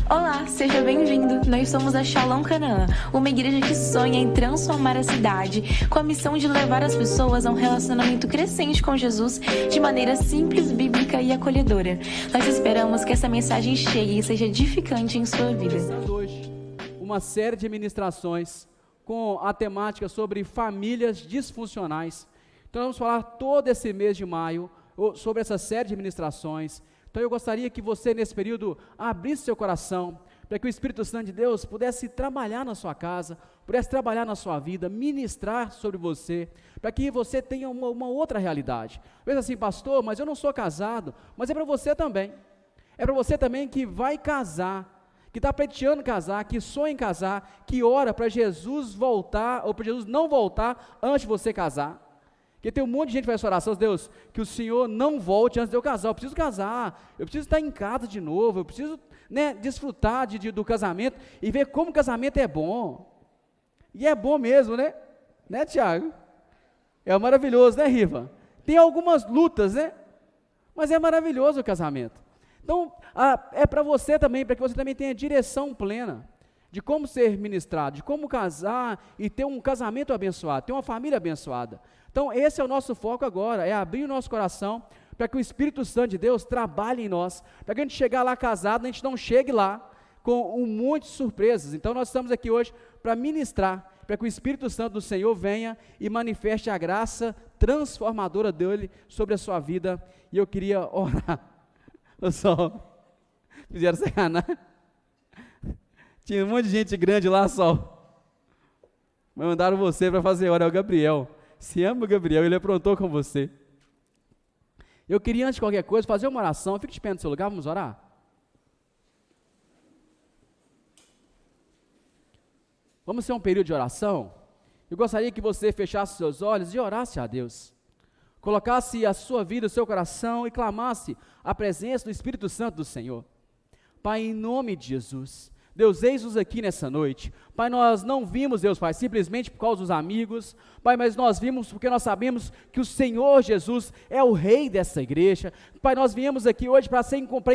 Olá, seja bem-vindo. Nós somos a Shalom Canaã, uma igreja que sonha em transformar a cidade com a missão de levar as pessoas a um relacionamento crescente com Jesus de maneira simples, bíblica e acolhedora. Nós esperamos que essa mensagem chegue e seja edificante em sua vida. Hoje, uma série de ministrações com a temática sobre famílias disfuncionais. Então, vamos falar todo esse mês de maio sobre essa série de ministrações. Então eu gostaria que você nesse período abrisse seu coração, para que o Espírito Santo de Deus pudesse trabalhar na sua casa, pudesse trabalhar na sua vida, ministrar sobre você, para que você tenha uma outra realidade. Veja assim, pastor, mas eu não sou casado, mas é para você também. É para você também que vai casar, que está pleiteando casar, que sonha em casar, que ora para Jesus voltar, ou para Jesus não voltar antes de você casar. Porque tem um monte de gente que faz essa oração, Deus, que o Senhor não volte antes de eu casar, eu preciso casar, eu preciso estar em casa de novo, eu preciso desfrutar do casamento e ver como o casamento é bom. E é bom mesmo, né? Né, Tiago? É maravilhoso, né, Riva? Tem algumas lutas, né? Mas é maravilhoso o casamento. Então, é para você também, para que você também tenha direção plena de como ser ministrado, de como casar e ter um casamento abençoado, ter uma família abençoada. Então esse é o nosso foco agora, é abrir o nosso coração para que o Espírito Santo de Deus trabalhe em nós, para que a gente chegar lá casado, a gente não chegue lá com um monte de surpresas. Então nós estamos aqui hoje para ministrar, para que o Espírito Santo do Senhor venha e manifeste a graça transformadora dele sobre a sua vida. E eu queria orar. Pessoal, fizeram sacanagem. Tinha um monte de gente grande lá, só. Mas mandaram você para fazer hora, é o Gabriel. Se ama o Gabriel, ele aprontou com você. Eu queria, antes de qualquer coisa, fazer uma oração. Fique de pé no seu lugar, vamos orar? Vamos ter um período de oração? Eu gostaria que você fechasse seus olhos e orasse a Deus. Colocasse a sua vida, o seu coração e clamasse a presença do Espírito Santo do Senhor. Pai, em nome de Jesus, Deus, eis-nos aqui nessa noite. Pai, nós não vimos, Deus, Pai, simplesmente por causa dos amigos, Pai, mas nós vimos porque nós sabemos que o Senhor Jesus é o Rei dessa igreja. Pai, nós viemos aqui hoje para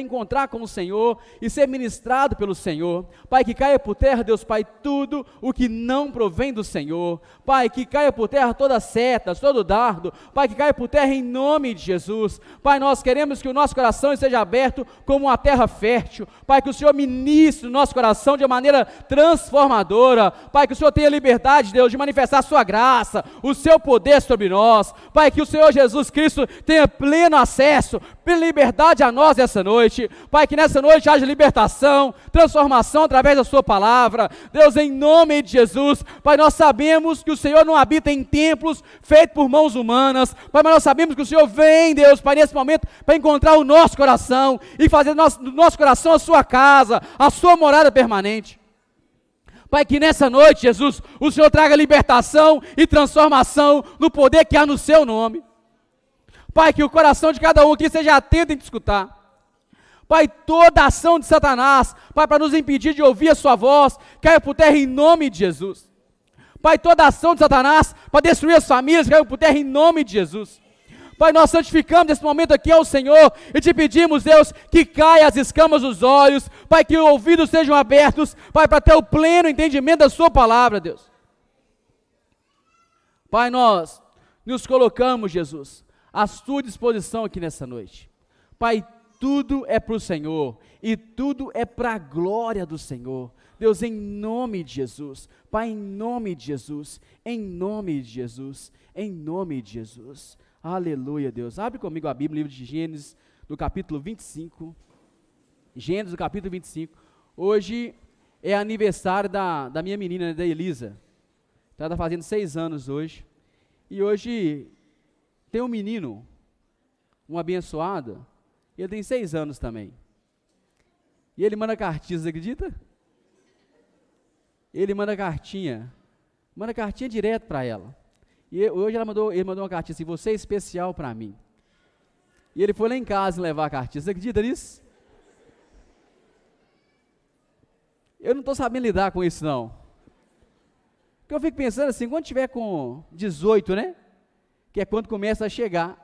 encontrar com o Senhor e ser ministrado pelo Senhor. Pai, que caia por terra, Deus, Pai, tudo o que não provém do Senhor. Pai, que caia por terra toda seta, todo dardo. Pai, que caia por terra em nome de Jesus. Pai, nós queremos que o nosso coração esteja aberto como uma terra fértil. Pai, que o Senhor ministre o nosso coração de uma maneira transformadora. Pai, que o Senhor tenha liberdade, Deus, de manifestar a sua graça, o seu poder sobre nós. Pai, que o Senhor Jesus Cristo tenha pleno acesso, plena liberdade a nós essa noite. Pai, que nessa noite haja libertação, transformação através da sua palavra. Deus, em nome de Jesus, Pai, nós sabemos que o Senhor não habita em templos feitos por mãos humanas. Pai, mas nós sabemos que o Senhor vem, Deus, Pai, nesse momento, para encontrar o nosso coração e fazer do nosso coração a sua casa, a sua morada permanente. Pai, que nessa noite, Jesus, o Senhor traga libertação e transformação no poder que há no seu nome. Pai, que o coração de cada um aqui seja atento em te escutar. Pai, toda ação de Satanás, Pai, para nos impedir de ouvir a sua voz, caia por terra em nome de Jesus. Pai, toda ação de Satanás para destruir as famílias, caia por terra em nome de Jesus. Pai, nós santificamos esse momento aqui ao Senhor e te pedimos, Deus, que caia as escamas dos olhos, Pai, que os ouvidos sejam abertos, Pai, para ter o pleno entendimento da sua palavra, Deus. Pai, nós nos colocamos, Jesus, à sua disposição aqui nessa noite. Pai, tudo é para o Senhor e tudo é para a glória do Senhor. Deus, em nome de Jesus, Pai, em nome de Jesus, em nome de Jesus, em nome de Jesus. Aleluia, Deus. Abre comigo a Bíblia, livro de Gênesis, no capítulo 25. Gênesis, no capítulo 25. Hoje é aniversário da minha menina, da Elisa. Ela está fazendo 6 anos hoje. E hoje tem um menino, um abençoado, ele tem 6 anos também. E ele manda cartinha, você acredita? Ele manda cartinha direto para ela. E hoje ele mandou uma cartinha assim, você é especial para mim. E ele foi lá em casa levar a cartinha, você acredita nisso? Eu não estou sabendo lidar com isso não. Porque eu fico pensando assim, quando tiver com 18, né? Que é quando começa a chegar.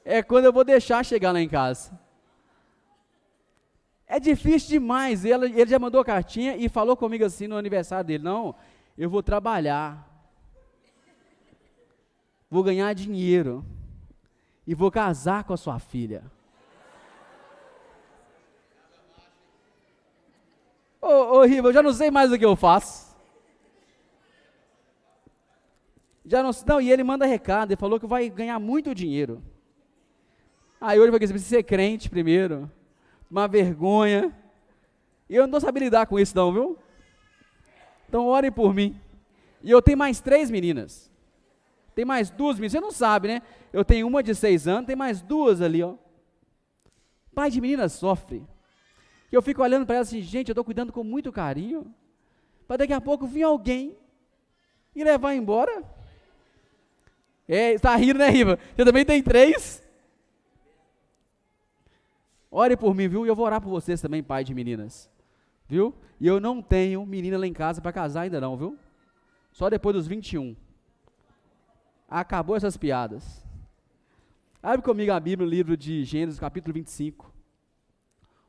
é quando eu vou deixar chegar lá em casa. É difícil demais. Ele já mandou a cartinha e falou comigo assim no aniversário dele: não, eu vou trabalhar, vou ganhar dinheiro e vou casar com a sua filha. Ô Riva, eu já não sei mais o que eu faço. Já não, e ele manda recado, ele falou que vai ganhar muito dinheiro. Aí hoje vai dizer: precisa ser crente primeiro, uma vergonha. E eu não estou sabendo lidar com isso não, viu? Então orem por mim. E eu tenho mais 3 meninas. Tem mais 2 meninas, você não sabe, né? Eu tenho uma de 6 anos, tem mais 2 ali, ó. Pai de menina sofre. E eu fico olhando para ela assim: gente, eu estou cuidando com muito carinho, para daqui a pouco vir alguém e levar embora. Está rindo, né, Riva? Você também tem 3? Ore por mim, viu? E eu vou orar por vocês também, pai de meninas. Viu? E eu não tenho menina lá em casa para casar ainda não, viu? Só depois dos 21. Acabou essas piadas. Abre comigo a Bíblia, o livro de Gênesis, capítulo 25.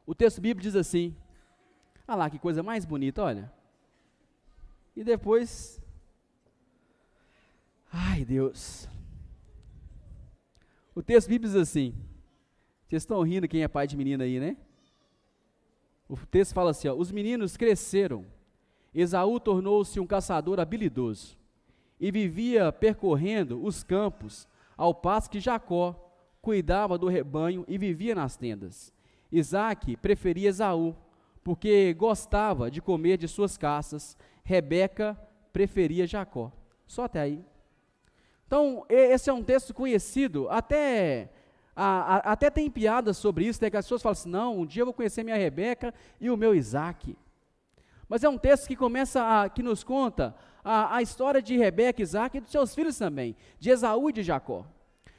O texto bíblico diz assim: olha lá que coisa mais bonita, olha. E depois, ai Deus. O texto bíblico diz assim, vocês estão rindo quem é pai de menina aí, né? O texto fala assim, ó: os meninos cresceram, Esaú tornou-se um caçador habilidoso, e vivia percorrendo os campos, ao passo que Jacó cuidava do rebanho e vivia nas tendas. Isaque preferia Esaú, porque gostava de comer de suas caças. Rebeca preferia Jacó. Só até aí. Então, esse é um texto conhecido, até tem piadas sobre isso, né, que as pessoas falam assim: não, um dia eu vou conhecer minha Rebeca e o meu Isaque. Mas é um texto que que nos conta a história de Rebeca, Isaque e dos seus filhos também, de Esaú e de Jacó.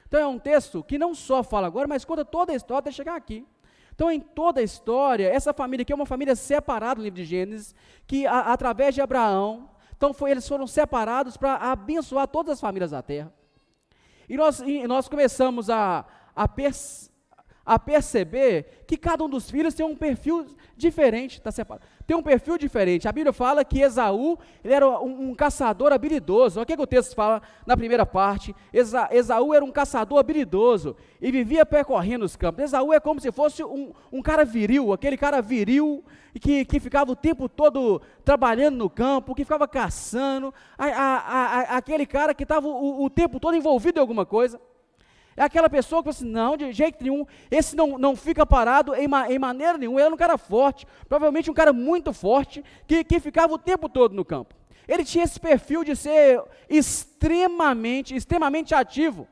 Então é um texto que não só fala agora, mas conta toda a história até chegar aqui. Então, em toda a história, essa família aqui é uma família separada no livro de Gênesis, que através de Abraão, então eles foram separados para abençoar todas as famílias da terra. E nós começamos a perceber que cada um dos filhos tem um perfil diferente, está separado. Tem um perfil diferente. A Bíblia fala que Esaú, ele era um caçador habilidoso. Olha o que o texto fala na primeira parte. Esaú era um caçador habilidoso e vivia percorrendo os campos. Esaú é como se fosse um cara viril, aquele cara viril que ficava o tempo todo trabalhando no campo, que ficava caçando, aquele cara que estava o tempo todo envolvido em alguma coisa. É aquela pessoa que fala assim: não, de jeito nenhum, esse não fica parado em maneira nenhuma. Ele era um cara forte, provavelmente um cara muito forte, que ficava o tempo todo no campo. Ele tinha esse perfil de ser extremamente ativo.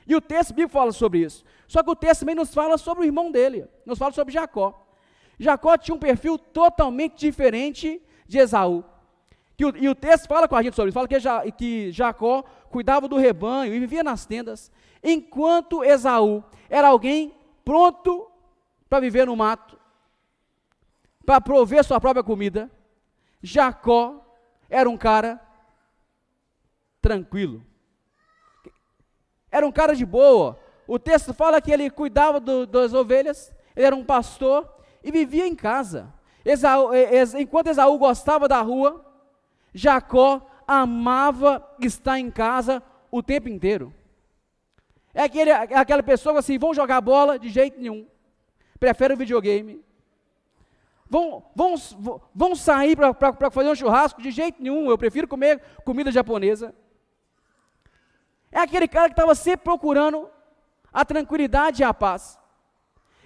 E o texto bíblico fala sobre isso. Só que o texto também nos fala sobre o irmão dele, nos fala sobre Jacó. Jacó tinha um perfil totalmente diferente de Esaú. E o texto fala com a gente sobre isso, fala que Jacó cuidava do rebanho e vivia nas tendas, enquanto Esaú era alguém pronto para viver no mato, para prover sua própria comida. Jacó era um cara tranquilo, era um cara de boa. O texto fala que ele cuidava das ovelhas, ele era um pastor e vivia em casa. Enquanto Esaú gostava da rua, Jacó amava estar em casa o tempo inteiro. É aquela pessoa que assim: vão jogar bola? De jeito nenhum. Prefere o videogame. Vão sair para fazer um churrasco? De jeito nenhum. Eu prefiro comer comida japonesa. É aquele cara que estava sempre procurando a tranquilidade e a paz.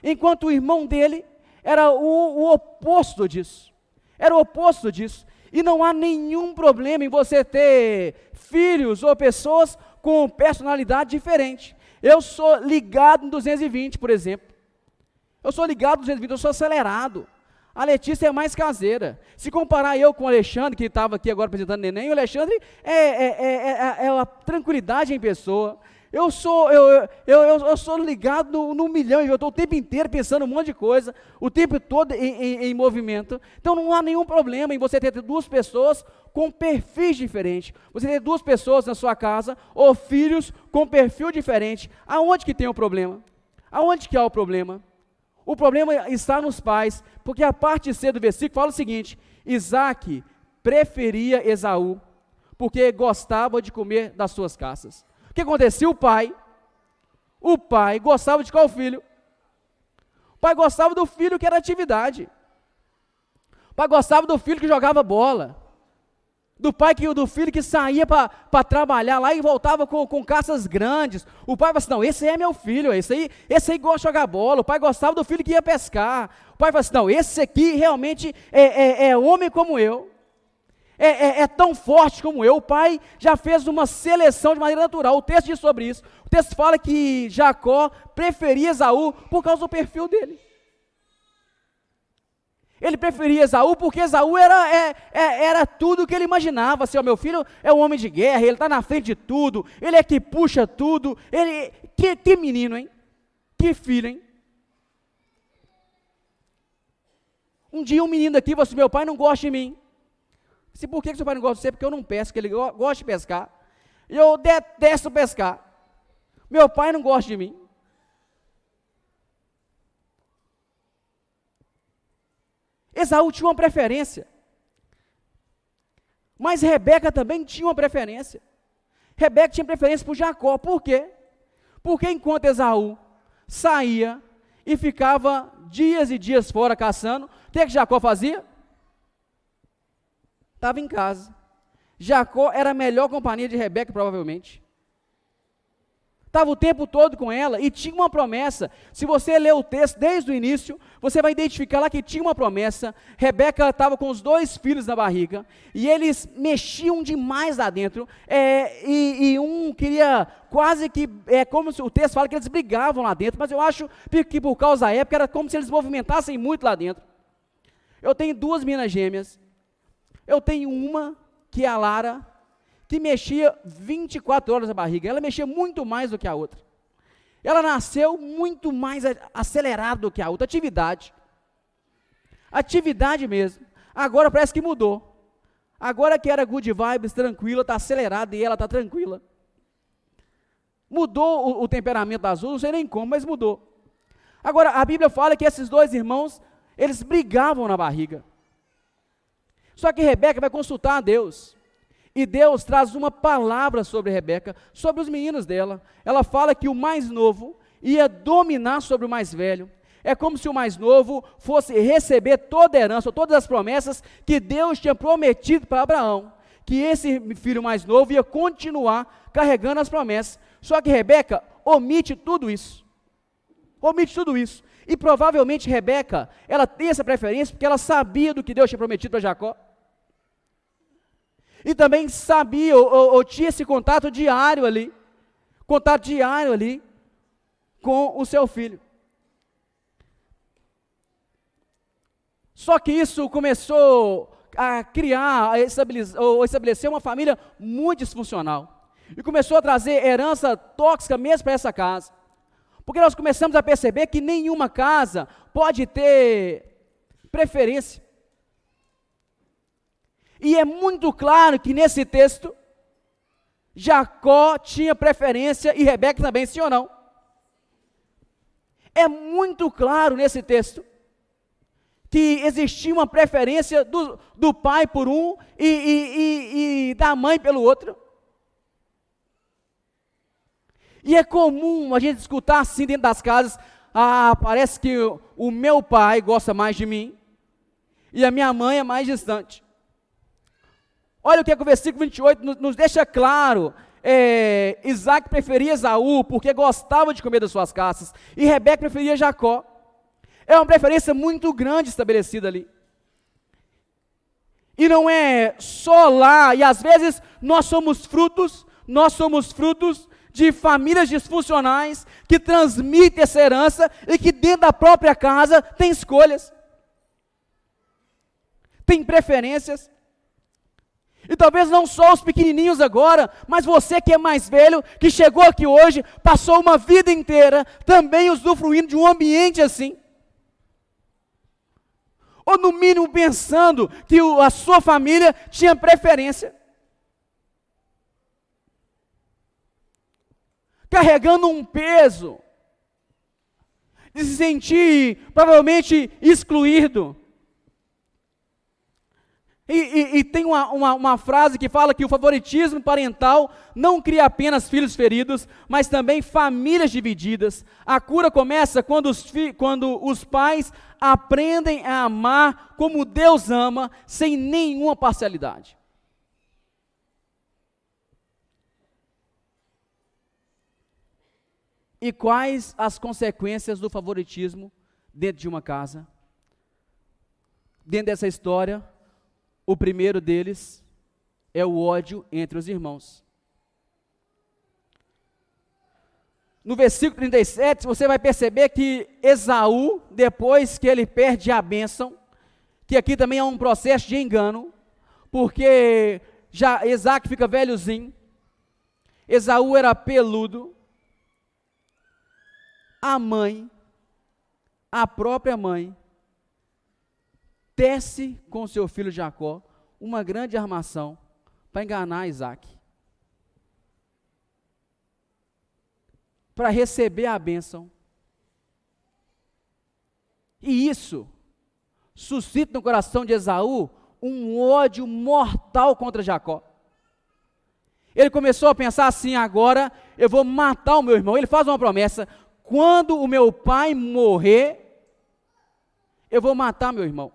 Enquanto o irmão dele era o oposto disso. Era o oposto disso. E não há nenhum problema em você ter filhos ou pessoas com personalidade diferente. Eu sou ligado no 220, por exemplo. Eu sou ligado no 220, eu sou acelerado. A Letícia é mais caseira. Se comparar eu com o Alexandre, que estava aqui agora apresentando o neném, o Alexandre é a tranquilidade em pessoa. Eu sou ligado no milhão, eu estou o tempo inteiro pensando um monte de coisa, o tempo todo em movimento. Então não há nenhum problema em você ter duas pessoas com perfis diferentes. Você ter duas pessoas na sua casa, ou filhos com perfil diferente. Aonde que tem o problema? Aonde que há o problema? O problema está nos pais, porque a parte C do versículo fala o seguinte: Isaque preferia Esaú, porque gostava de comer das suas caças. O que acontecia? O pai gostava de qual filho? O pai gostava do filho que era atividade. O pai gostava do filho que jogava bola. Do filho que saía para trabalhar lá e voltava com caças grandes. O pai falava assim: não, esse aí é meu filho, esse aí gosta de jogar bola. O pai gostava do filho que ia pescar. O pai falava assim: não, esse aqui realmente é homem como eu. É tão forte como eu. O pai já fez uma seleção de maneira natural. O texto diz sobre isso. O texto fala que Jacó preferia Esaú por causa do perfil dele. Ele preferia Esaú porque Esaú era tudo o que ele imaginava. Assim, ó, meu filho é um homem de guerra, ele está na frente de tudo, ele é que puxa tudo. Que menino, hein? Que filho, hein? Um dia um menino aqui falou assim: meu pai não gosta de mim. Se por que seu pai não gosta de você? Porque eu não pesco, ele gosta de pescar. E eu detesto pescar. Meu pai não gosta de mim. Esaú tinha uma preferência. Mas Rebeca também tinha uma preferência. Rebeca tinha preferência por Jacó. Por quê? Porque enquanto Esaú saía e ficava dias e dias fora caçando, o que Jacó fazia? Estava em casa. Jacó era a melhor companhia de Rebeca, provavelmente. Estava o tempo todo com ela e tinha uma promessa. Se você ler o texto desde o início, você vai identificar lá que tinha uma promessa. Rebeca estava com os 2 filhos na barriga e eles mexiam demais lá dentro. E um queria quase que, como se o texto fala que eles brigavam lá dentro, mas eu acho que por causa da época era como se eles movimentassem muito lá dentro. Eu tenho 2 meninas gêmeas. Eu tenho uma, que é a Lara, que mexia 24 horas na barriga. Ela mexia muito mais do que a outra. Ela nasceu muito mais acelerada do que a outra. Atividade mesmo. Agora parece que mudou. Agora que era good vibes, tranquila, está acelerada e ela está tranquila. Mudou o temperamento das duas, não sei nem como, mas mudou. Agora, a Bíblia fala que esses 2 irmãos, eles brigavam na barriga. Só que Rebeca vai consultar a Deus, e Deus traz uma palavra sobre Rebeca, sobre os meninos dela. Ela fala que o mais novo ia dominar sobre o mais velho. É como se o mais novo fosse receber toda a herança, todas as promessas que Deus tinha prometido para Abraão, que esse filho mais novo ia continuar carregando as promessas. Só que Rebeca omite tudo isso. E provavelmente Rebeca, ela tem essa preferência porque ela sabia do que Deus tinha prometido para Jacó. E também sabia, ou tinha esse contato diário ali com o seu filho. Só que isso começou a criar, ou estabelecer uma família muito disfuncional. E começou a trazer herança tóxica mesmo para essa casa. Porque nós começamos a perceber que nenhuma casa pode ter preferência. E é muito claro que nesse texto, Jacó tinha preferência e Rebeca também, sim ou não? É muito claro nesse texto que existia uma preferência do pai por um e da mãe pelo outro. E é comum a gente escutar assim dentro das casas: parece que o meu pai gosta mais de mim e a minha mãe é mais distante. Olha o que o versículo 28 nos deixa claro. Isaque preferia Esaú porque gostava de comer das suas caças, e Rebeca preferia Jacó. É uma preferência muito grande estabelecida ali. E não é só lá, e às vezes nós somos frutos de famílias disfuncionais que transmitem essa herança e que dentro da própria casa tem escolhas, tem preferências. E talvez não só os pequenininhos agora, mas você que é mais velho, que chegou aqui hoje, passou uma vida inteira também usufruindo de um ambiente assim. Ou no mínimo pensando que a sua família tinha preferência. Carregando um peso de se sentir provavelmente excluído. E tem uma frase que fala que o favoritismo parental não cria apenas filhos feridos, mas também famílias divididas. A cura começa quando os pais aprendem a amar como Deus ama, sem nenhuma parcialidade. E quais as consequências do favoritismo dentro de uma casa? Dentro dessa história, o primeiro deles é o ódio entre os irmãos. No versículo 37, você vai perceber que Esaú, depois que ele perde a bênção, que aqui também é um processo de engano, porque já Isaac fica velhozinho, Esaú era peludo, a própria mãe, tece com seu filho Jacó uma grande armação para enganar Isaac, para receber a bênção. E isso suscita no coração de Esaú um ódio mortal contra Jacó. Ele começou a pensar assim: agora eu vou matar o meu irmão. Ele faz uma promessa: quando o meu pai morrer, eu vou matar meu irmão.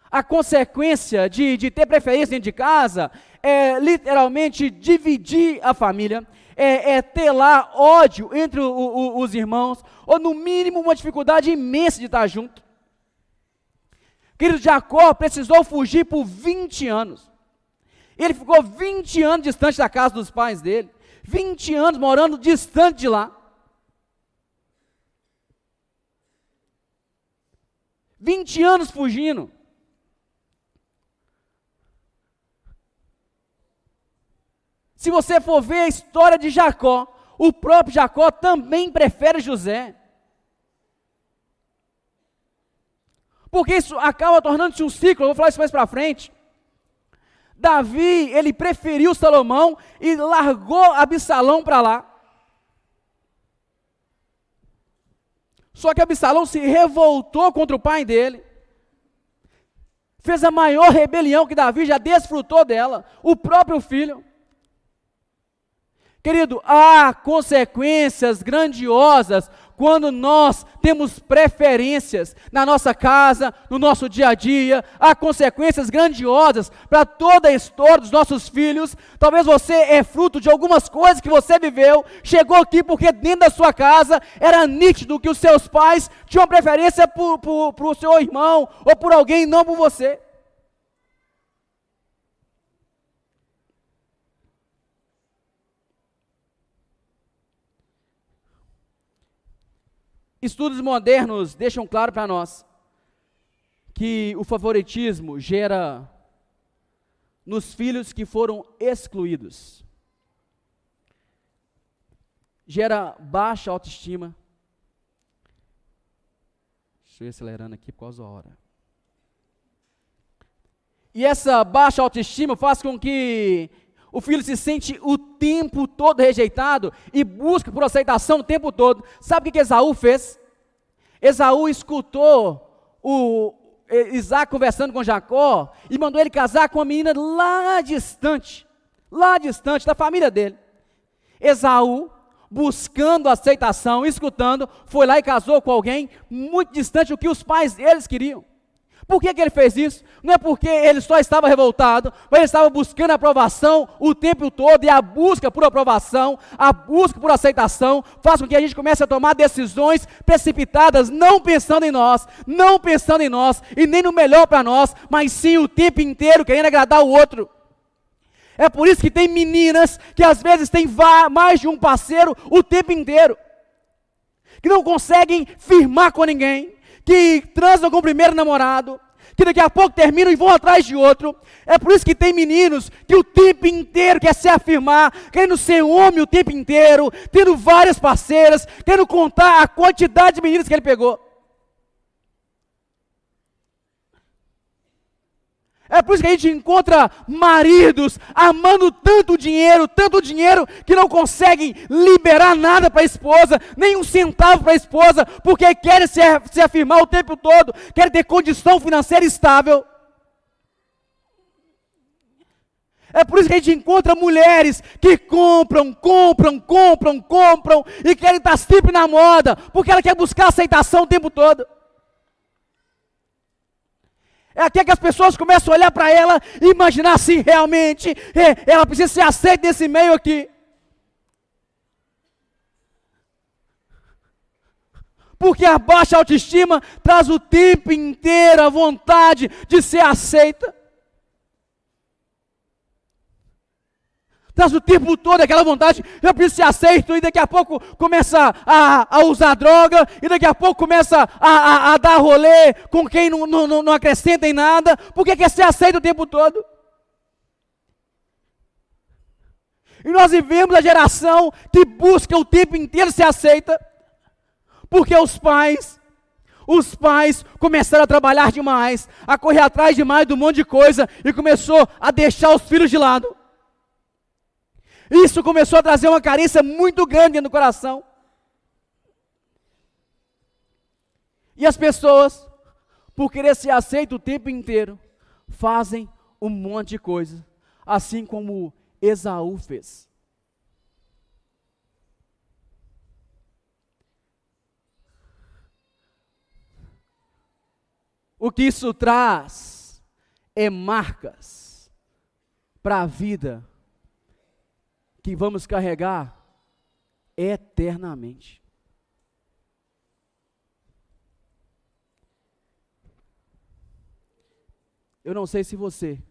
A consequência de ter preferência dentro de casa é literalmente dividir a família, é ter lá ódio entre os irmãos, ou no mínimo uma dificuldade imensa de estar junto. Querido, Jacó precisou fugir por 20 anos. Ele ficou 20 anos distante da casa dos pais dele, 20 anos morando distante de lá. 20 anos fugindo. Se você for ver a história de Jacó, o próprio Jacó também prefere José. Porque isso acaba tornando-se um ciclo, eu vou falar isso mais para frente. Davi, ele preferiu Salomão e largou Absalão para lá. Só que Absalão se revoltou contra o pai dele. Fez a maior rebelião que Davi já desfrutou dela, o próprio filho. Querido, há consequências grandiosas quando nós temos preferências na nossa casa, no nosso dia a dia. Há consequências grandiosas para toda a história dos nossos filhos. Talvez você é fruto de algumas coisas que você viveu, chegou aqui porque dentro da sua casa era nítido que os seus pais tinham preferência por o seu irmão ou por alguém, não por você. Estudos modernos deixam claro para nós que o favoritismo gera nos filhos que foram excluídos, gera baixa autoestima. Deixa eu ir acelerando aqui por causa da hora. E essa baixa autoestima faz com que o filho se sente o tempo todo rejeitado e busca por aceitação o tempo todo. Sabe o que Esaú fez? Esaú escutou Isaac conversando com Jacó e mandou ele casar com uma menina lá distante da família dele. Esaú, buscando aceitação, escutando, foi lá e casou com alguém muito distante do que os pais deles queriam. Por que ele fez isso? Não é porque ele só estava revoltado, mas ele estava buscando aprovação o tempo todo, e a busca por aprovação, a busca por aceitação, faz com que a gente comece a tomar decisões precipitadas, não pensando em nós, e nem no melhor para nós, mas sim o tempo inteiro querendo agradar o outro. É por isso que tem meninas que às vezes têm mais de um parceiro o tempo inteiro, que não conseguem firmar com ninguém, que transam com o primeiro namorado, que daqui a pouco terminam e vão atrás de outro. É por isso que tem meninos que o tempo inteiro quer se afirmar, querendo ser homem o tempo inteiro, tendo várias parceiras, querendo contar a quantidade de meninas que ele pegou. É por isso que a gente encontra maridos amando tanto dinheiro, que não conseguem liberar nada para a esposa, nem um centavo para a esposa, porque querem se afirmar o tempo todo, querem ter condição financeira estável. É por isso que a gente encontra mulheres que compram e querem estar sempre na moda, porque ela quer buscar aceitação o tempo todo. É até que as pessoas começam a olhar para ela e imaginar assim, realmente, ela precisa ser aceita nesse meio aqui. Porque a baixa autoestima traz o tempo inteiro a vontade de ser aceita. Traz o tempo todo aquela vontade, eu preciso ser aceito, e daqui a pouco começa a usar droga, e daqui a pouco começa a dar rolê com quem não acrescenta em nada, porque quer ser aceito o tempo todo. E nós vivemos a geração que busca o tempo inteiro ser aceita, porque os pais começaram a trabalhar demais, a correr atrás demais de um monte de coisa, e começou a deixar os filhos de lado. Isso começou a trazer uma carência muito grande no coração. E as pessoas, por querer ser aceitas o tempo inteiro, fazem um monte de coisa, assim como Esaú fez. O que isso traz é marcas para a vida que vamos carregar eternamente. Eu não sei se você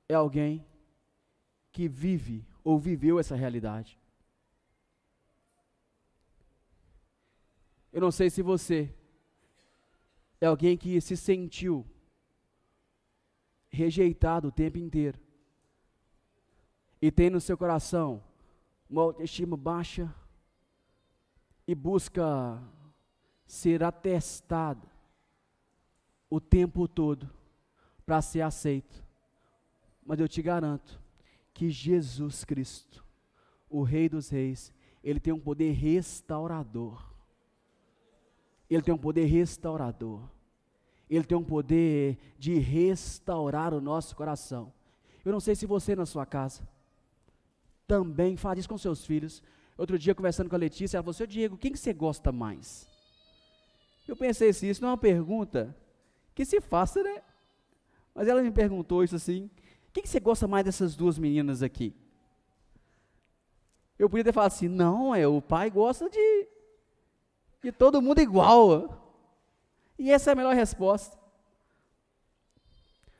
é alguém que vive ou viveu essa realidade. Eu não sei se você é alguém que se sentiu rejeitado o tempo inteiro. E tem no seu coração uma autoestima baixa e busca ser atestado o tempo todo para ser aceito. Mas eu te garanto que Jesus Cristo, o Rei dos Reis, Ele tem um poder restaurador. Ele tem um poder restaurador. Ele tem um poder de restaurar o nosso coração. Eu não sei se você na sua casa também faz isso com seus filhos. Outro dia, conversando com a Letícia, ela falou assim: Diego, quem que você gosta mais? Eu pensei assim, isso não é uma pergunta que se faça, né? Mas ela me perguntou isso assim: quem que você gosta mais dessas duas meninas aqui? Eu podia ter falado assim: não, o pai gosta de todo mundo igual. E essa é a melhor resposta.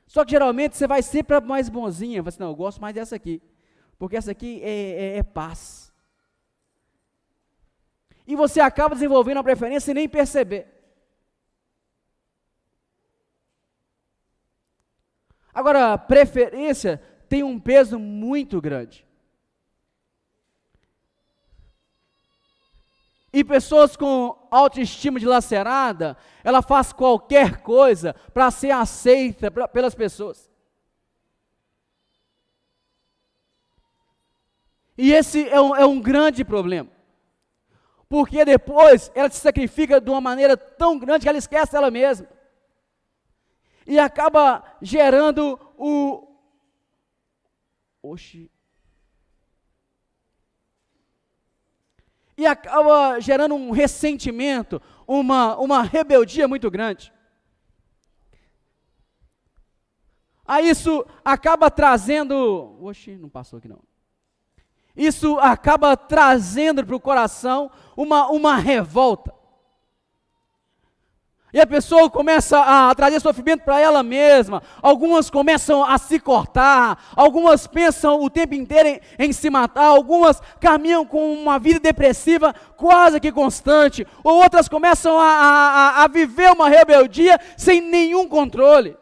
Só que geralmente você vai sempre para a mais bonzinha. Você fala assim: não, eu gosto mais dessa aqui, porque essa aqui é paz. E você acaba desenvolvendo uma preferência sem nem perceber. Agora, preferência tem um peso muito grande. E pessoas com autoestima dilacerada, ela faz qualquer coisa para ser aceita pelas pessoas. E esse é um grande problema. Porque depois ela se sacrifica de uma maneira tão grande que ela esquece ela mesma. E acaba gerando E acaba gerando um ressentimento, uma rebeldia muito grande. Aí isso acaba trazendo... não passou aqui não. Isso acaba trazendo para o coração uma revolta. E a pessoa começa a trazer sofrimento para ela mesma. Algumas começam a se cortar. Algumas pensam o tempo inteiro em se matar. Algumas caminham com uma vida depressiva quase que constante. Ou outras começam a viver uma rebeldia sem nenhum controle.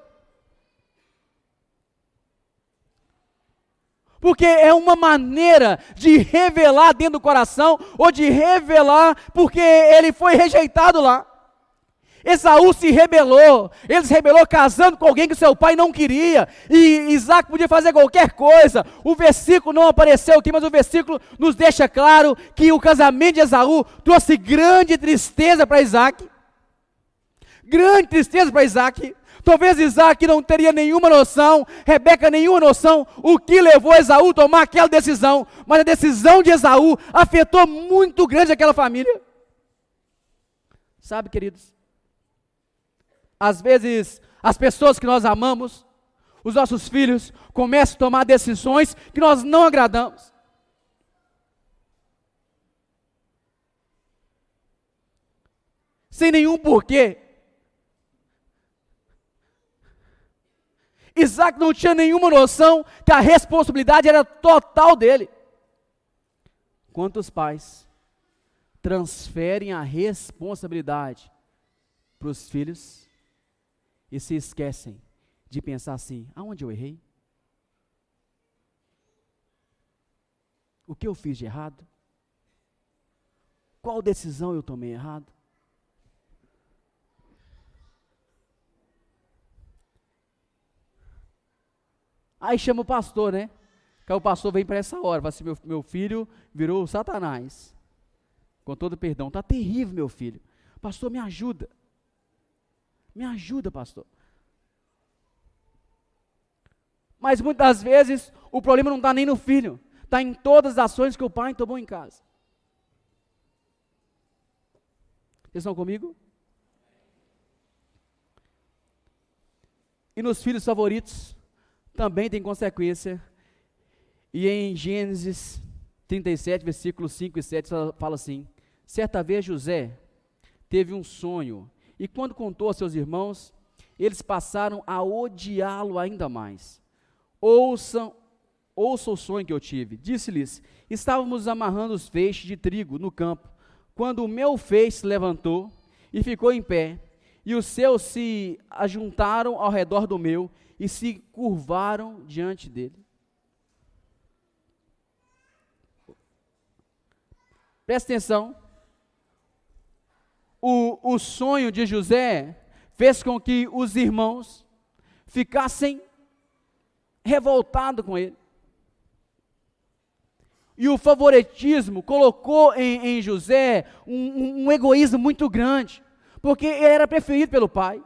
Porque é uma maneira de revelar dentro do coração, ou de revelar porque ele foi rejeitado lá. Esaú se rebelou, ele se rebelou casando com alguém que seu pai não queria, e Isaac podia fazer qualquer coisa. O versículo não apareceu aqui, mas o versículo nos deixa claro que o casamento de Esaú trouxe grande tristeza para Isaac. Grande tristeza para Isaac. Talvez Isaac não teria nenhuma noção, Rebeca nenhuma noção, o que levou Esaú a tomar aquela decisão, mas a decisão de Esaú afetou muito grande aquela família. Sabe, queridos, às vezes as pessoas que nós amamos, os nossos filhos, começam a tomar decisões que nós não agradamos. Sem nenhum porquê. Isaac não tinha nenhuma noção que a responsabilidade era total dele. Quantos pais transferem a responsabilidade para os filhos e se esquecem de pensar assim: aonde eu errei? O que eu fiz de errado? Qual decisão eu tomei errado? Aí chama o pastor, né? Que o pastor vem para essa hora, fala assim: meu filho virou Satanás. Com todo perdão, está terrível, meu filho. Pastor, me ajuda. Me ajuda, pastor. Mas muitas vezes o problema não está nem no filho, está em todas as ações que o pai tomou em casa. Vocês estão comigo? E nos filhos favoritos também tem consequência. E em Gênesis 37, versículos 5 e 7, fala assim: certa vez José teve um sonho, e quando contou a seus irmãos, eles passaram a odiá-lo ainda mais. Ouça o sonho que eu tive. Disse-lhes: estávamos amarrando os feixes de trigo no campo, quando o meu feixe se levantou e ficou em pé, e os seus se ajuntaram ao redor do meu, e se curvaram diante dele. Presta atenção. O sonho de José fez com que os irmãos ficassem revoltados com ele. E o favoritismo colocou em José um egoísmo muito grande, porque ele era preferido pelo pai.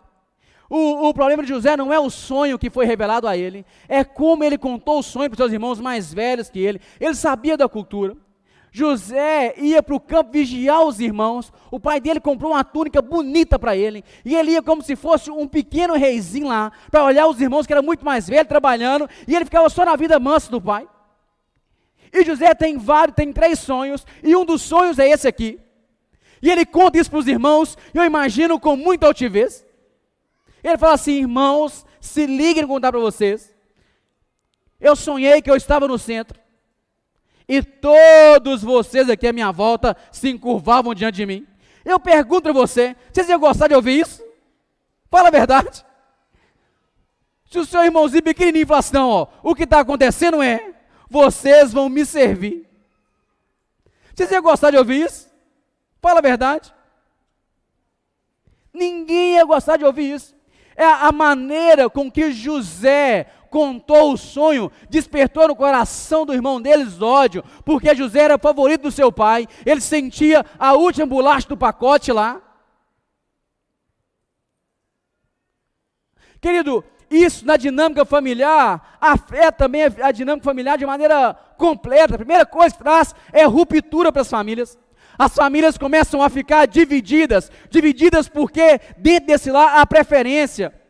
O problema de José não é o sonho que foi revelado a ele, é como ele contou o sonho para os seus irmãos mais velhos que ele. Ele sabia da cultura. José ia para o campo vigiar os irmãos, o pai dele comprou uma túnica bonita para ele, e ele ia como se fosse um pequeno reizinho lá, para olhar os irmãos que eram muito mais velhos, trabalhando, e ele ficava só na vida mansa do pai. E José tem 3 sonhos, e um dos sonhos é esse aqui. E ele conta isso para os irmãos, e eu imagino com muita altivez. Ele fala assim: irmãos, se liguem, contar para vocês. Eu sonhei que eu estava no centro, e todos vocês aqui à minha volta se encurvavam diante de mim. Eu pergunto para vocês iam gostar de ouvir isso? Fala a verdade. Se o seu irmãozinho pequenininho falar assim: não, ó, o que está acontecendo é, vocês vão me servir. Vocês iam gostar de ouvir isso? Fala a verdade. Ninguém ia gostar de ouvir isso. É a maneira com que José contou o sonho, despertou no coração do irmão deles ódio, porque José era favorito do seu pai, ele sentia a última bolacha do pacote lá. Querido, isso na dinâmica familiar, afeta também a dinâmica familiar de maneira completa. A primeira coisa que traz é ruptura para as famílias. As famílias começam a ficar divididas porque dentro desse lar há preferência.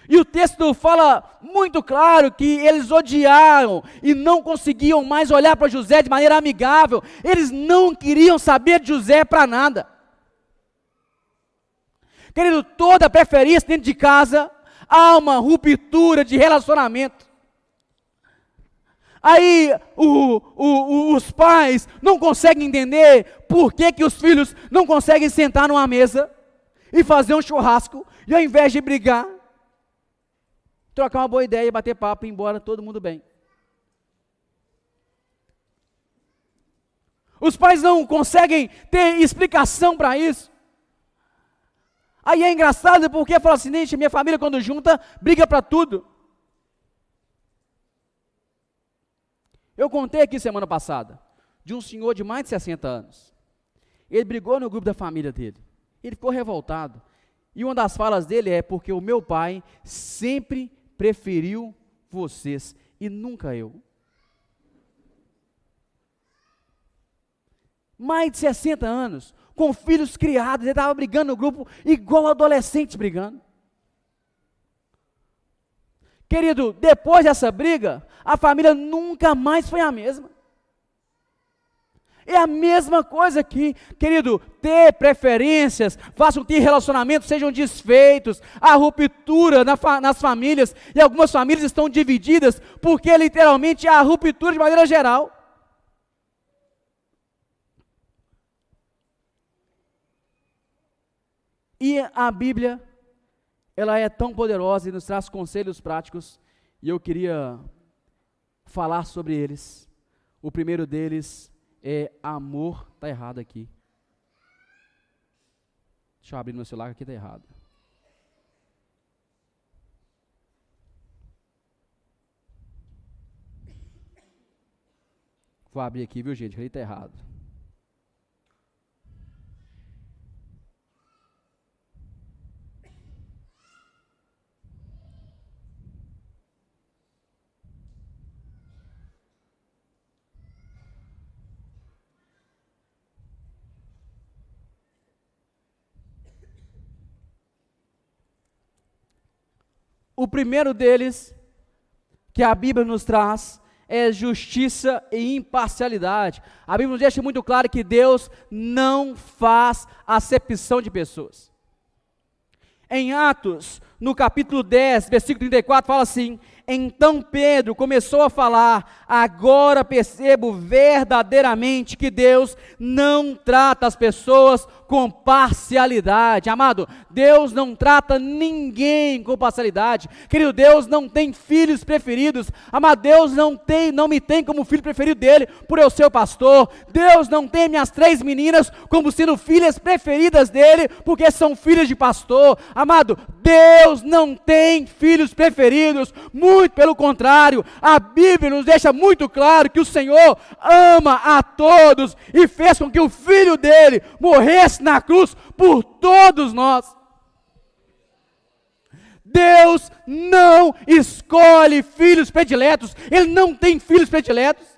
E o texto fala muito claro que eles odiaram e não conseguiam mais olhar para José de maneira amigável. Eles não queriam saber de José para nada. Querido, toda preferência dentro de casa, há uma ruptura de relacionamento. Aí os pais não conseguem entender por que os filhos não conseguem sentar numa mesa e fazer um churrasco, e ao invés de brigar, trocar uma boa ideia, bater papo e ir embora, todo mundo bem. Os pais não conseguem ter explicação para isso. Aí é engraçado porque fala assim, gente, minha família quando junta, briga para tudo. Eu contei aqui semana passada, de um senhor de mais de 60 anos. Ele brigou no grupo da família dele. Ele ficou revoltado. E uma das falas dele é, porque o meu pai sempre preferiu vocês e nunca eu. Mais de 60 anos, com filhos criados, ele estava brigando no grupo, igual adolescentes brigando. Querido, depois dessa briga, a família nunca mais foi a mesma. É a mesma coisa aqui, querido, ter preferências, faça com que relacionamentos sejam desfeitos, a ruptura nas famílias, e algumas famílias estão divididas, porque literalmente há ruptura de maneira geral. E a Bíblia, ela é tão poderosa e nos traz conselhos práticos, e eu queria falar sobre eles. O primeiro deles é amor, está errado aqui. Deixa eu abrir no meu celular, aqui está errado. Vou abrir aqui, viu gente, aqui está errado. O primeiro deles, que a Bíblia nos traz, é justiça e imparcialidade. A Bíblia nos deixa muito claro que Deus não faz acepção de pessoas. Em Atos, no capítulo 10, versículo 34, fala assim: então Pedro começou a falar, agora percebo verdadeiramente que Deus não trata as pessoas com parcialidade. Amado, Deus não trata ninguém com parcialidade. Querido, Deus não tem filhos preferidos. Amado, Deus não me tem como filho preferido dele, por eu ser o pastor. Deus não tem minhas 3 meninas como sendo filhas preferidas dele, porque são filhas de pastor. Amado, Deus não tem filhos preferidos, muito pelo contrário, a Bíblia nos deixa muito claro que o Senhor ama a todos e fez com que o Filho dele morresse na cruz por todos nós. Deus não escolhe filhos prediletos, Ele não tem filhos prediletos.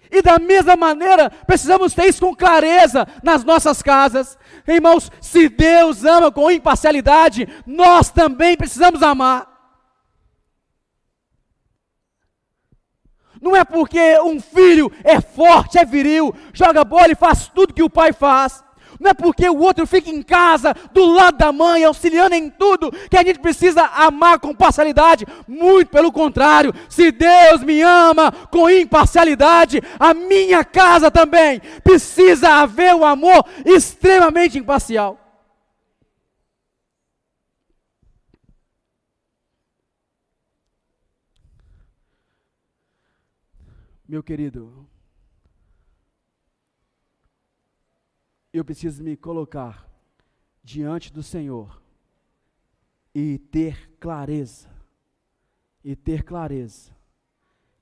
E da mesma maneira, precisamos ter isso com clareza nas nossas casas. Irmãos, se Deus ama com imparcialidade, nós também precisamos amar. Não é porque um filho é forte, é viril, joga bola e faz tudo que o pai faz. Não é porque o outro fica em casa, do lado da mãe, auxiliando em tudo, que a gente precisa amar com parcialidade. Muito pelo contrário, se Deus me ama com imparcialidade, a minha casa também precisa haver um amor extremamente imparcial. Meu querido, eu preciso me colocar diante do Senhor e ter clareza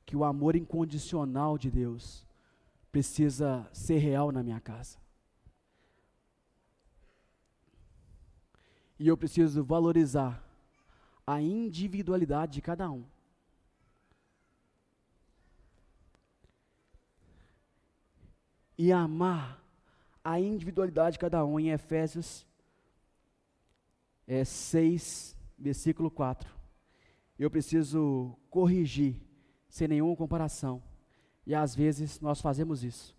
que o amor incondicional de Deus precisa ser real na minha casa. E eu preciso valorizar a individualidade de cada um. E amar a individualidade de cada um, em Efésios 6, versículo 4. Eu preciso corrigir, sem nenhuma comparação. E às vezes nós fazemos isso.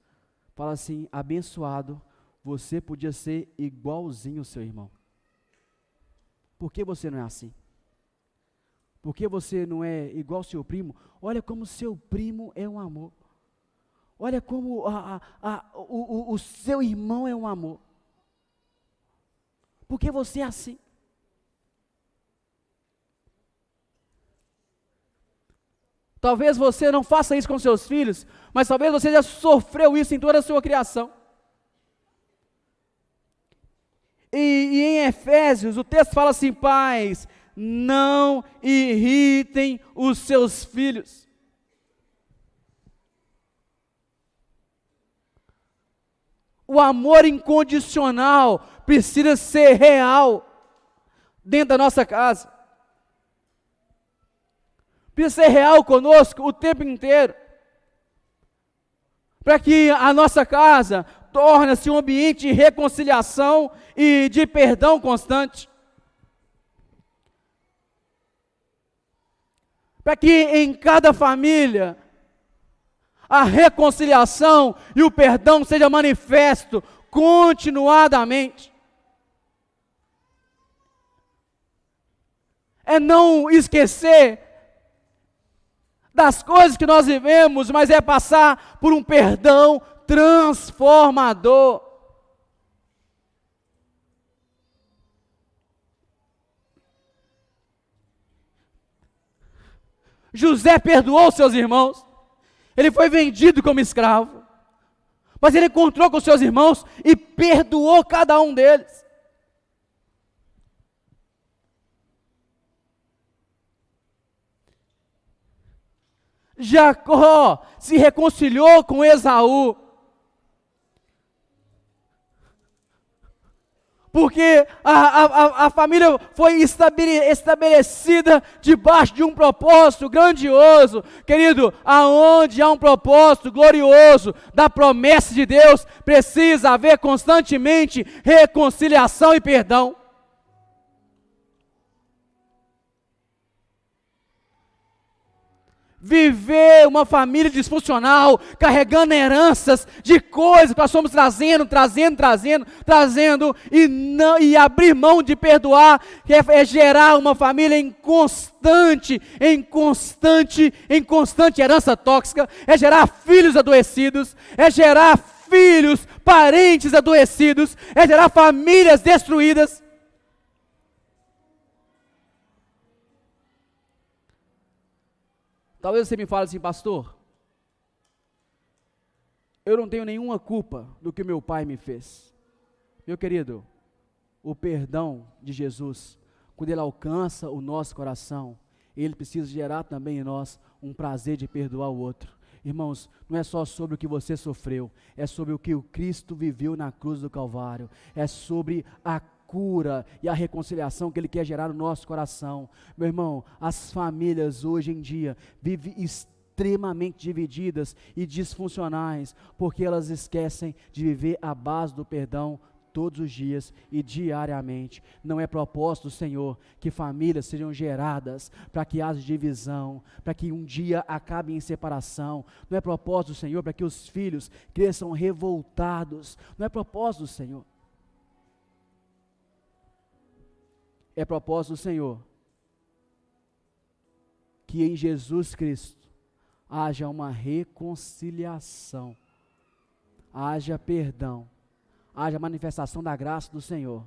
Fala assim: abençoado você podia ser igualzinho ao seu irmão. Por que você não é assim? Por que você não é igual ao seu primo? Olha como seu primo é um amor. Olha como o seu irmão é um amor. Por que você é assim? Talvez você não faça isso com seus filhos, mas talvez você já sofreu isso em toda a sua criação. E em Efésios, o texto fala assim: pais, não irritem os seus filhos. O amor incondicional precisa ser real dentro da nossa casa. Precisa ser real conosco o tempo inteiro. Para que a nossa casa torne-se um ambiente de reconciliação e de perdão constante. Para que em cada família a reconciliação e o perdão seja manifesto continuadamente. É não esquecer das coisas que nós vivemos, mas é passar por um perdão transformador. José perdoou seus irmãos. Ele foi vendido como escravo, mas ele encontrou com seus irmãos e perdoou cada um deles. Jacó se reconciliou com Esaú, porque a família foi estabelecida debaixo de um propósito grandioso. Querido, aonde há um propósito glorioso da promessa de Deus, precisa haver constantemente reconciliação e perdão. Viver uma família disfuncional, carregando heranças de coisas que nós somos trazendo e abrir mão de perdoar, é gerar uma família em constante herança tóxica, é gerar filhos adoecidos, é gerar parentes adoecidos, é gerar famílias destruídas. Talvez você me fale assim: pastor, eu não tenho nenhuma culpa do que meu pai me fez. Meu querido, o perdão de Jesus, quando ele alcança o nosso coração, ele precisa gerar também em nós um prazer de perdoar o outro. Irmãos, não é só sobre o que você sofreu, é sobre o que o Cristo viveu na cruz do Calvário, é sobre a cura e a reconciliação que Ele quer gerar no nosso coração. Meu irmão, as famílias hoje em dia vivem extremamente divididas e disfuncionais, porque elas esquecem de viver a base do perdão todos os dias e diariamente. Não é propósito do Senhor que famílias sejam geradas para que haja divisão, para que um dia acabe em separação. Não é propósito do Senhor para que os filhos cresçam revoltados. Não é propósito do Senhor. É propósito do Senhor que em Jesus Cristo haja uma reconciliação, haja perdão, haja manifestação da graça do Senhor.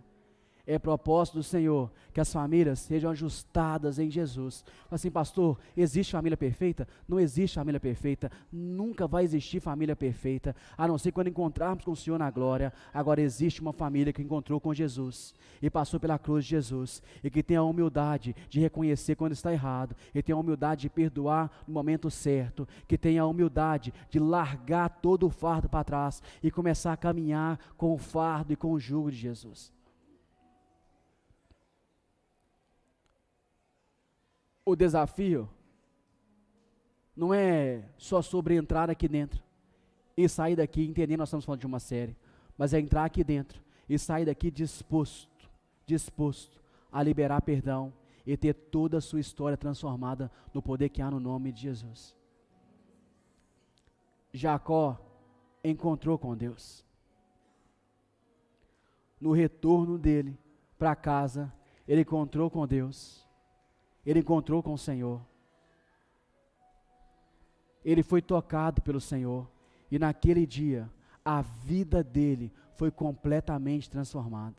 É propósito do Senhor que as famílias sejam ajustadas em Jesus. Assim, pastor, existe família perfeita? Não existe família perfeita, nunca vai existir família perfeita, a não ser quando encontrarmos com o Senhor na glória. Agora existe uma família que encontrou com Jesus, e passou pela cruz de Jesus, e que tem a humildade de reconhecer quando está errado, e tem a humildade de perdoar no momento certo, que tem a humildade de largar todo o fardo para trás, e começar a caminhar com o fardo e com o jugo de Jesus. O desafio não é só sobre entrar aqui dentro e sair daqui entendendo que nós estamos falando de uma série, mas é entrar aqui dentro e sair daqui disposto a liberar perdão e ter toda a sua história transformada no poder que há no nome de Jesus. Jacó encontrou com Deus. no retorno dele para casa, ele encontrou com Deus, ele encontrou com o Senhor, ele foi tocado pelo Senhor, e naquele dia, a vida dele foi completamente transformada,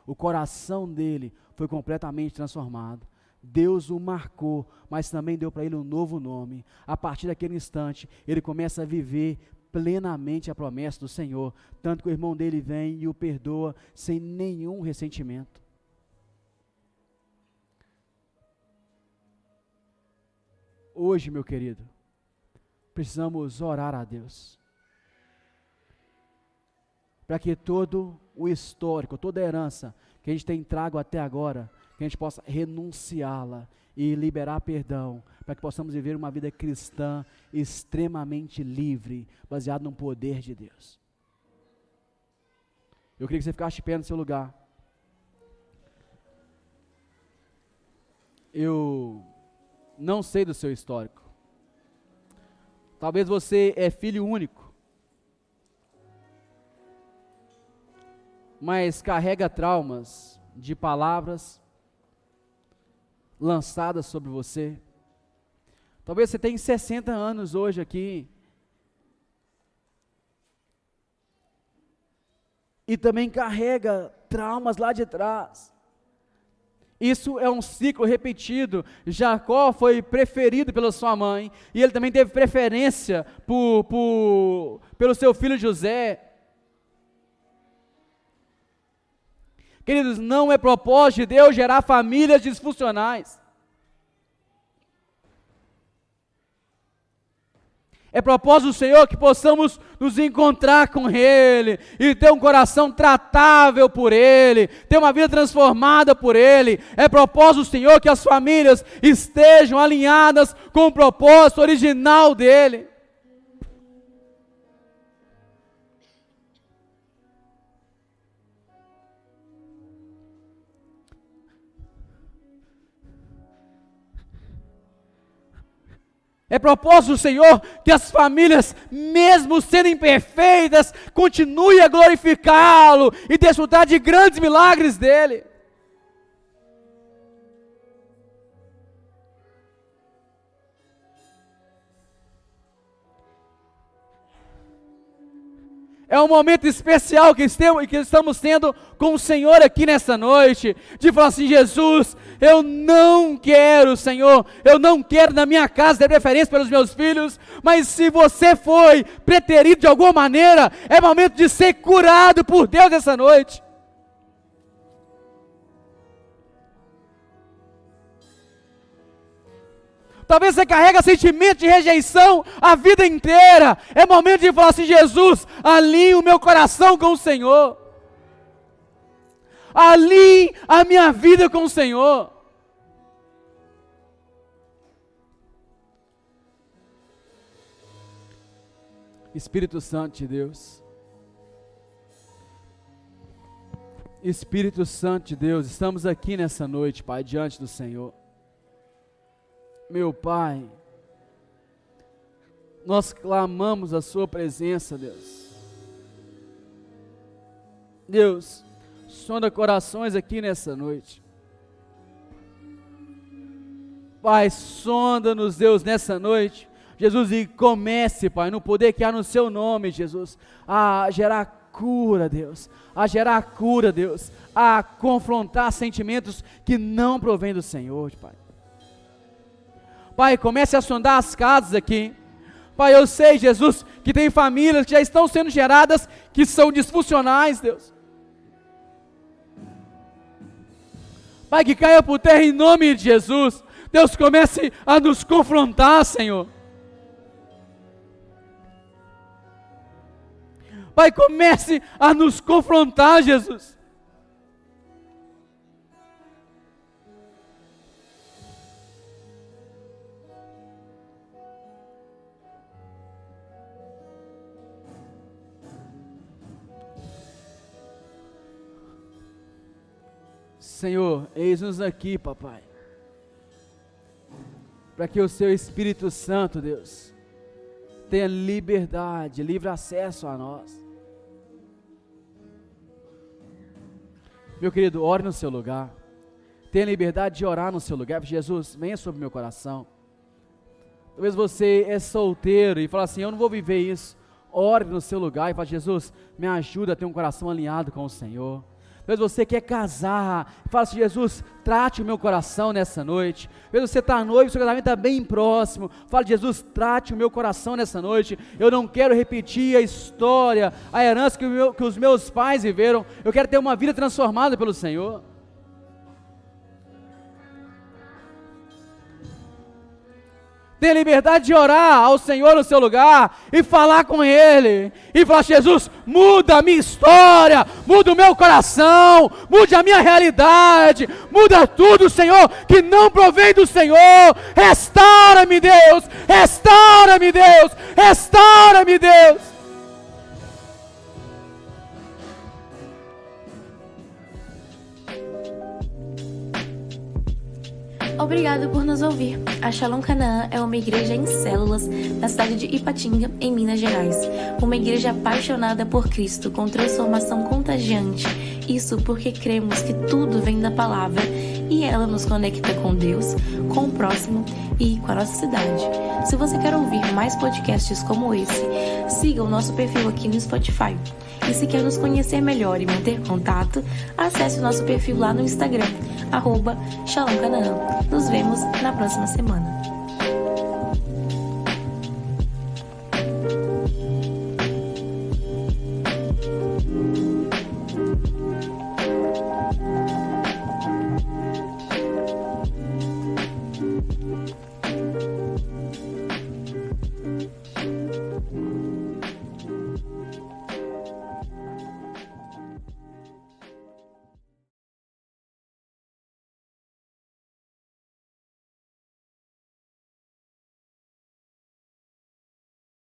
o coração dele foi completamente transformado. Deus o marcou, mas também deu para ele um novo nome. A partir daquele instante, ele começa a viver plenamente a promessa do Senhor, tanto que o irmão dele vem e o perdoa sem nenhum ressentimento. Hoje, meu querido, precisamos orar a Deus, para que todo o histórico, toda a herança que a gente tem trago até agora, que a gente possa renunciá-la e liberar perdão, para que possamos viver uma vida cristã extremamente livre, baseada no poder de Deus. Eu queria que você ficasse de pé no seu lugar. Eu não sei do seu histórico. Talvez você é filho único, mas carrega traumas de palavras lançadas sobre você. Talvez você tenha 60 anos hoje aqui, e também carrega traumas lá de trás. Isso é um ciclo repetido. Jacó foi preferido pela sua mãe, e ele também teve preferência pelo seu filho José. Queridos, não é propósito de Deus gerar famílias disfuncionais. É propósito do Senhor que possamos nos encontrar com Ele, e ter um coração tratável por Ele, ter uma vida transformada por Ele. É propósito do Senhor que as famílias estejam alinhadas com o propósito original dEle. É propósito do Senhor que as famílias, mesmo sendo imperfeitas, continuem a glorificá-lo e desfrutar de grandes milagres dEle. É um momento especial que estamos tendo com o Senhor aqui nessa noite, de falar assim: Jesus, eu não quero, Senhor, eu não quero na minha casa ter preferência pelos meus filhos, mas se você foi preterido de alguma maneira, é momento de ser curado por Deus essa noite. Talvez você carrega sentimento de rejeição a vida inteira. É momento de falar assim: Jesus, alinhe o meu coração com o Senhor. Alinhe a minha vida com o Senhor. Espírito Santo de Deus. Espírito Santo de Deus, estamos aqui nessa noite, Pai, diante do Senhor. Meu Pai, nós clamamos a Sua presença, Deus. Deus, sonda corações aqui nessa noite. Pai, sonda-nos, Deus, nessa noite. Jesus, e comece, Pai, no poder que há no Seu nome, Jesus, a gerar cura, Deus, Deus, a confrontar sentimentos que não provêm do Senhor, Pai. Pai, comece a sondar as casas aqui. Pai, eu sei, Jesus, que tem famílias que já estão sendo geradas, que são disfuncionais, Deus. Pai, que caia por terra em nome de Jesus. Deus, comece a nos confrontar, Senhor. Pai, comece a nos confrontar, Jesus. Senhor, eis-nos aqui, papai, para que o Seu Espírito Santo, Deus, tenha liberdade, livre acesso a nós. Meu querido, ore no seu lugar. Tenha liberdade de orar no seu lugar. Jesus, venha sobre o meu coração. Talvez você é solteiro e fala assim, eu não vou viver isso. Ore no seu lugar e fala, Jesus, me ajuda a ter um coração alinhado com o Senhor. Talvez você quer casar, fala assim, Jesus, trate o meu coração nessa noite. Talvez você está noivo, seu casamento está bem próximo. Fala, Jesus, trate o meu coração nessa noite. Eu não quero repetir a história, a herança que os meus pais viveram. Eu quero ter uma vida transformada pelo Senhor. Tenha liberdade de orar ao Senhor no seu lugar e falar com Ele, e falar, Jesus, muda a minha história, muda o meu coração, mude a minha realidade, muda tudo, Senhor, que não provém do Senhor. Restaura-me, Deus, restaura-me, Deus, restaura-me, Deus. Obrigado por nos ouvir. A Shalom Canaã é uma igreja em células na cidade de Ipatinga, em Minas Gerais. Uma igreja apaixonada por Cristo, com transformação contagiante. Isso porque cremos que tudo vem da palavra e ela nos conecta com Deus, com o próximo e com a nossa cidade. Se você quer ouvir mais podcasts como esse, siga o nosso perfil aqui no Spotify. E se quer nos conhecer melhor e manter contato, acesse o nosso perfil lá no Instagram, @ShalomCanaã. Nos vemos na próxima semana.